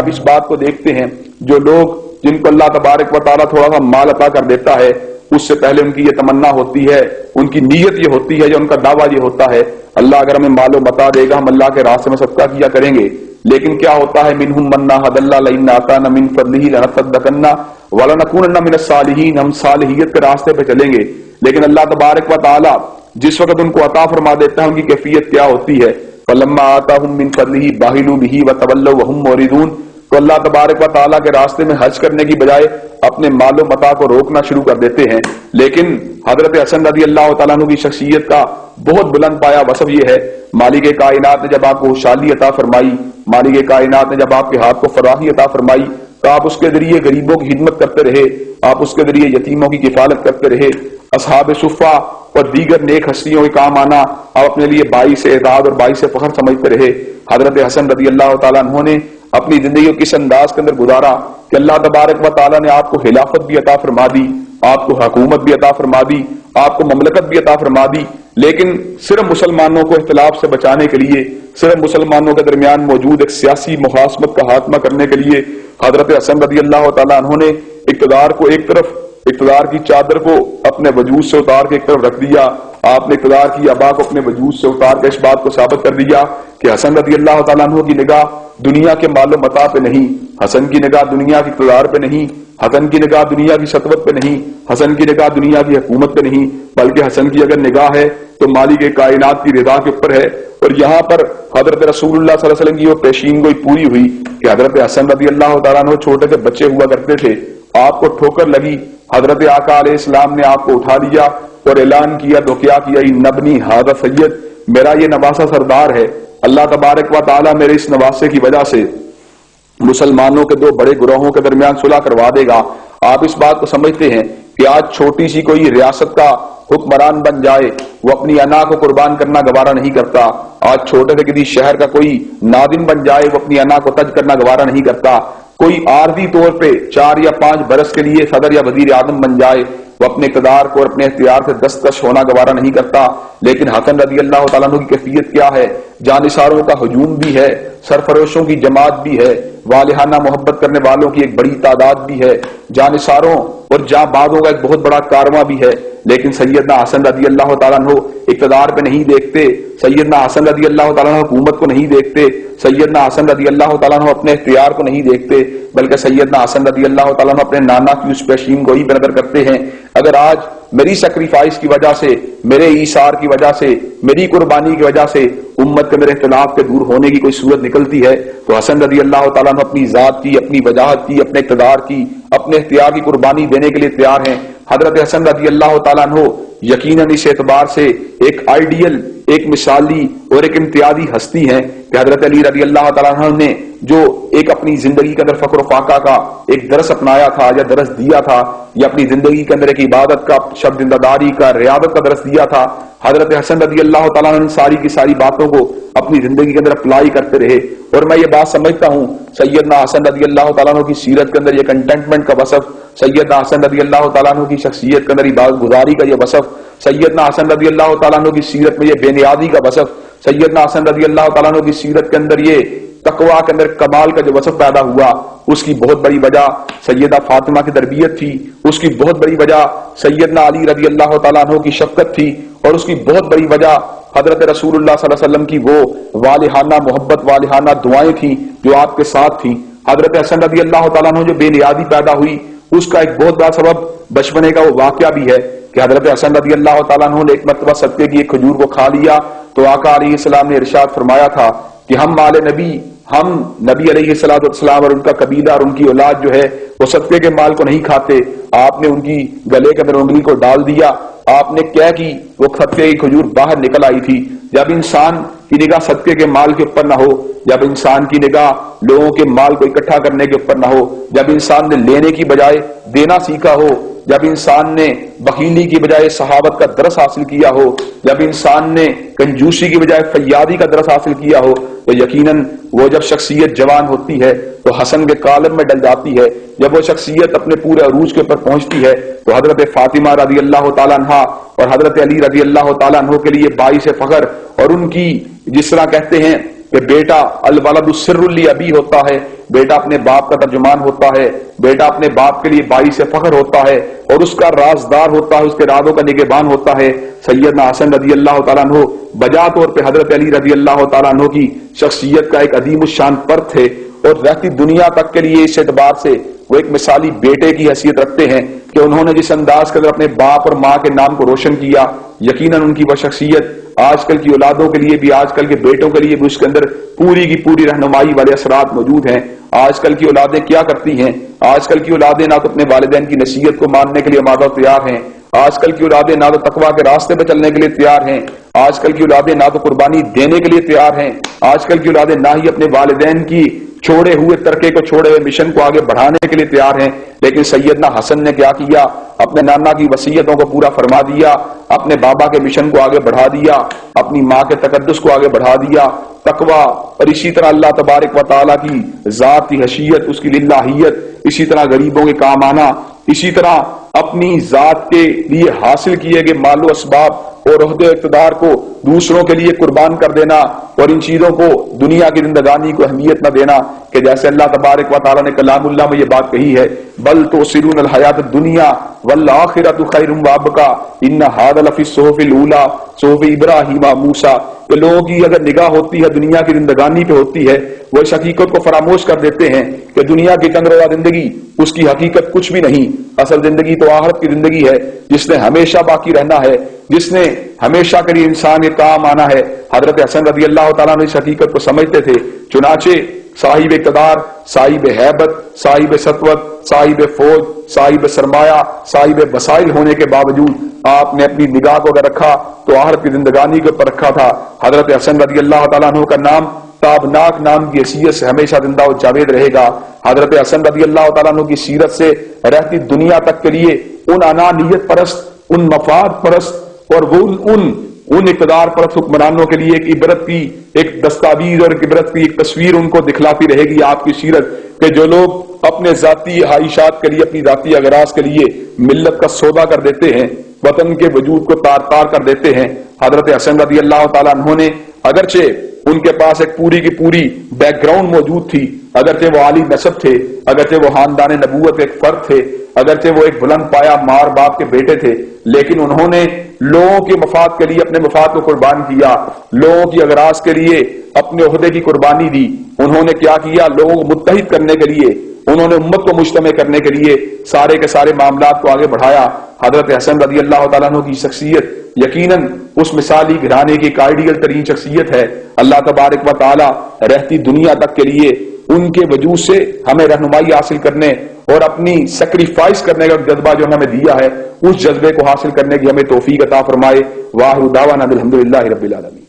آپ اس بات کو دیکھتے ہیں جو لوگ جن کو اللہ تبارک و تعالیٰ تھوڑا سا مال عطا کر دیتا ہے، اس سے پہلے ان کی یہ تمنا ہوتی ہے، ان کی نیت یہ ہوتی ہے، یا ان کا دعویٰ یہ ہوتا ہے اللہ اگر ہمیں مال و متا دے گا ہم اللہ کے راستے میں صدقہ کیا کریں گے. لیکن کیا ہوتا ہے منہم من ناہد اللہ لئن آتانا من فضلہ لنصدقن ولنکونن من الصالحین، ہم صالحیت کے راستے پہ چلیں گے. لیکن اللہ تبارک و تعالی جس وقت ان کو عطا فرما دیتا ہے ان کی کیفیت کیا ہوتی ہے؟ فلما آتاہم من فضلہ بخلوا بہ وتولوا وہم معرضون. تو اللہ تبارک و تعالیٰ کے راستے میں حج کرنے کی بجائے اپنے مال و متا کو روکنا شروع کر دیتے ہیں. لیکن حضرت حسن رضی اللہ تعالیٰ عنہ کی شخصیت کا بہت بلند پایا وصف یہ ہے، مالک کائنات نے جب آپ کو خوشحالی عطا فرمائی، مالک کائنات نے جب آپ کے ہاتھ کو فراخی عطا فرمائی تو آپ اس کے ذریعے غریبوں کی خدمت کرتے رہے، آپ اس کے ذریعے یتیموں کی کفالت کرتے رہے. اصحاب صفہ اور دیگر نیک ہستیوں کے کام آنا آپ اپنے لیے باعث اعزاز اور باعث فخر سمجھتے رہے. حضرت حسن رضی اللہ تعالیٰ عنہ نے اپنی زندگی کو کس انداز کے اندر گزارا کہ اللہ تبارک و تعالیٰ نے آپ کو خلافت بھی عطا فرما دی، آپ کو حکومت بھی عطا فرما دی، آپ کو مملکت بھی عطا فرما دی. لیکن صرف مسلمانوں کو اختلاف سے بچانے کے لیے، صرف مسلمانوں کے درمیان موجود ایک سیاسی مخاصمت کا خاتمہ کرنے کے لیے حضرت حسن رضی اللہ تعالیٰ عنہ نے اقتدار کو ایک طرف، اقتدار کی چادر کو اپنے وجود سے اتار کے ایک طرف رکھ دیا. آپ نے اقتدار کی ابا کو اپنے وجود سے اتار کے اس بات کو ثابت کر دیا کہ حسن رضی اللہ تعالیٰ عنہ کی نگاہ دنیا کے مال و متا پہ نہیں، حسن کی نگاہ دنیا کے اقتدار پہ نہیں، حسن کی نگاہ دنیا کی سطوت پہ نہیں، حسن کی نگاہ دنیا کی حکومت پہ نہیں، بلکہ حسن کی اگر نگاہ ہے تو مالک کائنات کی رضا کے اوپر ہے. اور یہاں پر حضرت رسول اللہ صلی اللہ علیہ وسلم کی وہ پیشین گوئی پوری ہوئی کہ حضرت حسن رضی اللہ تعالیٰ عنہ چھوٹے سے بچے ہوا کرتے تھے، آپ کو ٹھوکر لگی، حضرت آقا علیہ السلام نے آپ کو اٹھا لیا اور اعلان کیا تو کیا کیا، نبنی ھذا سید، میرا یہ نواسہ سردار ہے. اللہ تبارک و تعالیٰ میرے اس نواسے کی وجہ سے مسلمانوں کے دو بڑے گروہوں کے درمیان صلح کروا دے گا. آپ اس بات کو سمجھتے ہیں کہ آج چھوٹی سی کوئی ریاست کا حکمران بن جائے وہ اپنی انا کو قربان کرنا گوارا نہیں کرتا. آج چھوٹے سے کسی شہر کا کوئی ناظم بن جائے وہ اپنی انا کو تج کرنا گوارا نہیں کرتا. کوئی عارضی طور پہ 4 یا 5 برس کے لیے صدر یا وزیر اعظم بن جائے وہ اپنے اقتدار کو اور اپنے اختیار سے دستکش ہونا گوارا نہیں کرتا. لیکن حسن رضی اللہ تعالیٰ عنہ کی کیفیت کیا ہے؟ جانثاروں کا ہجوم بھی ہے، سرفروشوں کی جماعت بھی ہے، والہانہ محبت کرنے والوں کی ایک بڑی تعداد بھی ہے، جانثاروں اور جاں بازوں کا ایک بہت بڑا کارواں بھی ہے. لیکن سیدنا حسن رضی اللہ تعالیٰ عنہ اقتدار پہ نہیں دیکھتے، سیدنا حسن رضی اللہ تعالیٰ عنہ حکومت کو نہیں دیکھتے، سیدنا حسن رضی اللہ تعالیٰ عنہ اپنے اختیار کو نہیں دیکھتے، بلکہ سیدنا حسن رضی اللہ تعالیٰ عنہ اپنے نانا کی اس پیشین گوئی پہ نظر کرتے ہیں. اگر آج میری سیکریفائس کی وجہ سے، میرے ایثار کی وجہ سے، میری قربانی کی وجہ سے امت کے میرے اختلاف کے دور ہونے کی کوئی صورت نکلتی ہے تو حسن رضی اللہ تعالیٰ عنہ اپنی ذات کی، اپنی وجاہت کی، اپنے اقتدار کی، اپنے اختیار کی قربانی دینے کے لیے تیار ہیں. حضرت حسن رضی اللہ تعالیٰ عنہ یقیناً اس اعتبار سے ایک آئیڈیل، ایک مثالی اور ایک امتیازی ہستی ہیں کہ حضرت علی رضی اللہ تعالیٰ عنہ نے جو ایک اپنی زندگی کے اندر فخر و فاقہ کا ایک درس اپنایا تھا یا درس دیا تھا، یا اپنی زندگی کے اندر ایک عبادت کا، شب زندہ داری کا، ریاضت کا درس دیا تھا، حضرت حسن رضی اللہ تعالیٰ عنہ ساری کی ساری باتوں کو اپنی زندگی کے اندر اپلائی کرتے رہے. اور میں یہ بات سمجھتا ہوں سیدنا حسن رضی اللہ تعالیٰ عنہ کی سیرت کے اندر یہ کنٹینٹمنٹ کا وصف، سیدنا حسن رضی اللہ تعالیٰ عنہ کی شخصیت کے اندر عبادت گزاری کا یہ وصف، سیدنا حسن رضی اللہ تعالیٰ عنہ کی سیرت میں یہ بے نیازی کا وصف، سیدنا حسن رضی اللہ تعالیٰ عنہ کی سیرت کے اندر یہ تقویٰ کے اندر کمال کا جو وصف پیدا ہوا، اس کی بہت بڑی وجہ سیدہ فاطمہ کی تربیت تھی، اس کی بہت بڑی وجہ سیدنا علی رضی اللہ تعالیٰ عنہ کی شفقت تھی، اور اس کی بہت بڑی وجہ حضرت رسول اللہ صلی اللہ علیہ وسلم کی وہ والہانہ محبت، والہانہ دعائیں تھیں جو آپ کے ساتھ تھیں. حضرت حسن رضی اللہ تعالیٰ عنہ جو بے نیازی پیدا ہوئی اس کا ایک بہت بڑا سبب بچپنے کا وہ واقعہ بھی ہے کہ حضرت حسن رضی اللہ تعالیٰ عنہ نے ایک مرتبہ صدقے کی ایک کھجور کو کھا لیا تو آقا علیہ السلام نے ارشاد فرمایا تھا کہ ہم مال نبی، ہم نبی علیہ السلام اور ان کا قبیلہ اور ان کی اولاد جو ہے وہ صدقے کے مال کو نہیں کھاتے. آپ نے ان کی گلے کے اندر انگلی کو ڈال دیا، آپ نے کیا کی وہ صدقے کی کھجور باہر نکل آئی تھی. جب انسان کی نگاہ صدقے کے مال کے اوپر نہ ہو، جب انسان کی نگاہ لوگوں کے مال کو اکٹھا کرنے کے اوپر نہ ہو، جب انسان نے لینے کی بجائے دینا سیکھا ہو، جب انسان نے بخیلی کی بجائے صحابت کا درس حاصل کیا ہو، جب انسان نے کنجوسی کی بجائے فیاضی کا درس حاصل کیا ہو، تو یقیناً وہ جب شخصیت جوان ہوتی ہے تو حسن کے کالم میں ڈل جاتی ہے. جب وہ شخصیت اپنے پورے عروج کے اوپر پہنچتی ہے تو حضرت فاطمہ رضی اللہ تعالیٰ عنہ اور حضرت علی رضی اللہ تعالیٰ عنہ کے لیے باعث فخر، اور ان کی جس طرح کہتے ہیں کہ بیٹا الولد سر لابی ہوتا ہے، بیٹا اپنے باپ کا ترجمان ہوتا ہے، بیٹا اپنے باپ کے لیے باعث فخر ہوتا ہے اور اس کا رازدار ہوتا ہے، اس کے رازوں کا نگہبان ہوتا ہے۔ سیدنا حسن رضی اللہ تعالیٰ عنہ بجا طور پہ حضرت علی رضی اللہ تعالیٰ عنہ کی شخصیت کا ایک عظیم الشان فرد تھے، اور رہتی دنیا تک کے لیے اس اعتبار سے وہ ایک مثالی بیٹے کی حیثیت رکھتے ہیں کہ انہوں نے جس انداز کے اندر اپنے باپ اور ماں کے نام کو روشن کیا، یقیناً ان کی وہ شخصیت آج کل کی اولادوں کے لیے بھی، آج کل کے بیٹوں کے لیے بھی اس کے اندر پوری کی پوری رہنمائی والے اثرات موجود ہیں۔ آج کل کی اولادیں کیا کرتی ہیں؟ آج کل کی اولادیں نہ تو اپنے والدین کی نصیحت کو ماننے کے لیے آمادہ تیار ہیں، آج کل کی اولادیں نہ تو تقویٰ کے راستے پہ چلنے کے لیے تیار ہیں، آج کل کی اولادیں نہ تو قربانی دینے کے لیے تیار ہیں، آج کل کی اولادیں نہ ہی اپنے والدین کی چھوڑے ہوئے ترکے کو، چھوڑے ہوئے مشن کو آگے بڑھانے کے لیے تیار ہیں۔ لیکن سیدنا حسن نے کیا کیا؟ اپنے نانا کی وصیتوں کو پورا فرما دیا، اپنے بابا کے مشن کو آگے بڑھا دیا، اپنی ماں کے تقدس کو آگے بڑھا دیا، تقویٰ اور اسی طرح اللہ تبارک و تعالیٰ کی ذات کی حیثیت، اس کی للہیت، اسی طرح غریبوں کے کام آنا، اسی طرح اپنی ذات کے لیے حاصل کیے گئے مال و اسباب اور عہدے اقتدار کو دوسروں کے لیے قربان کر دینا، اور ان چیزوں کو دنیا کی زندگانی کو اہمیت نہ دینا، کہ جیسے اللہ تبارک و تعالیٰ نے کلام اللہ میں یہ بات کہی ہے، بل تؤثرون الحیات الدنیا والآخرۃ خیر وابقیٰ ان ھذا لفی الصحف الاولی صحف ابراہیم و موسیٰ، کہ لوگوں کی اگر نگاہ ہوتی ہے دنیا کی زندگانی پہ ہوتی ہے، وہ اس حقیقت کو فراموش کر دیتے ہیں کہ دنیا کی چند روزہ زندگی، اس کی حقیقت کچھ بھی نہیں، اصل زندگی تو آخرت کی زندگی ہے جس نے ہمیشہ باقی رہنا ہے، جس نے ہمیشہ کے لیے انسان کے کام آنا ہے۔ حضرت حسن رضی اللہ تعالیٰ نے اس حقیقت کو سمجھتے تھے، چنانچہ صاحب اقتدار، صاحب ہیبت، صاحب سطوت، صاحب فوج، صاحب سرمایہ، صاحب وسائل ہونے کے باوجود آپ نے اپنی نگاہ کو اگر رکھا تو آخرت کی زندگانی کے اوپر رکھا تھا۔ حضرت حسن رضی اللہ تعالیٰ عنہ کا نام تابناک نام کی حیثیت سے ہمیشہ زندہ و جاوید رہے گا۔ حضرت حسن رضی اللہ تعالیٰ عنہ کی سیرت سے رہتی دنیا تک کے لیے ان انانیت پرست، ان مفاد پرست اور ان اقتدار پرست حکمرانوں کے لیے ایک عبرت کی ایک دستاویز اور ایک عبرت کی ایک تصویر ان کو دکھلاتی رہے گی آپ کی سیرت، کہ جو لوگ اپنے ذاتی خواہشات کے لیے، اپنی ذاتی اغراض کے لیے ملت کا سودا کر دیتے ہیں، وطن کے وجود کو تار تار کر دیتے ہیں۔ حضرت حسن رضی اللہ تعالیٰ عنہ نے اگرچہ ان کے پاس ایک پوری کی پوری بیک گراؤنڈ موجود تھی، اگرچہ وہ عالی نسب تھے، اگرچہ وہ خاندان نبوت ایک فرد تھے، اگرچہ وہ ایک بلند پایا مار باپ کے بیٹے تھے، لیکن انہوں نے لوگوں کے مفاد کے لیے اپنے مفاد کو قربان کیا، لوگوں کی اغراض کے لیے اپنے عہدے کی قربانی دی۔ انہوں نے کیا کیا؟ لوگوں کو متحد کرنے کے لیے، انہوں نے امت کو مجتمع کرنے کے لیے سارے کے سارے معاملات کو آگے بڑھایا۔ حضرت حسن رضی اللہ تعالیٰ عنہ کی شخصیت یقیناً اس مثالی گھرانے کی ایک آئیڈیل ترین شخصیت ہے۔ اللہ تبارک و تعالیٰ رہتی دنیا تک کے لیے ان کے وجود سے ہمیں رہنمائی حاصل کرنے اور اپنی سیکریفائس کرنے کا جذبہ جو ہمیں دیا ہے، اس جذبے کو حاصل کرنے کی ہمیں توفیق عطا فرمائے۔ واخر دعوانا الحمدللہ رب العالمین۔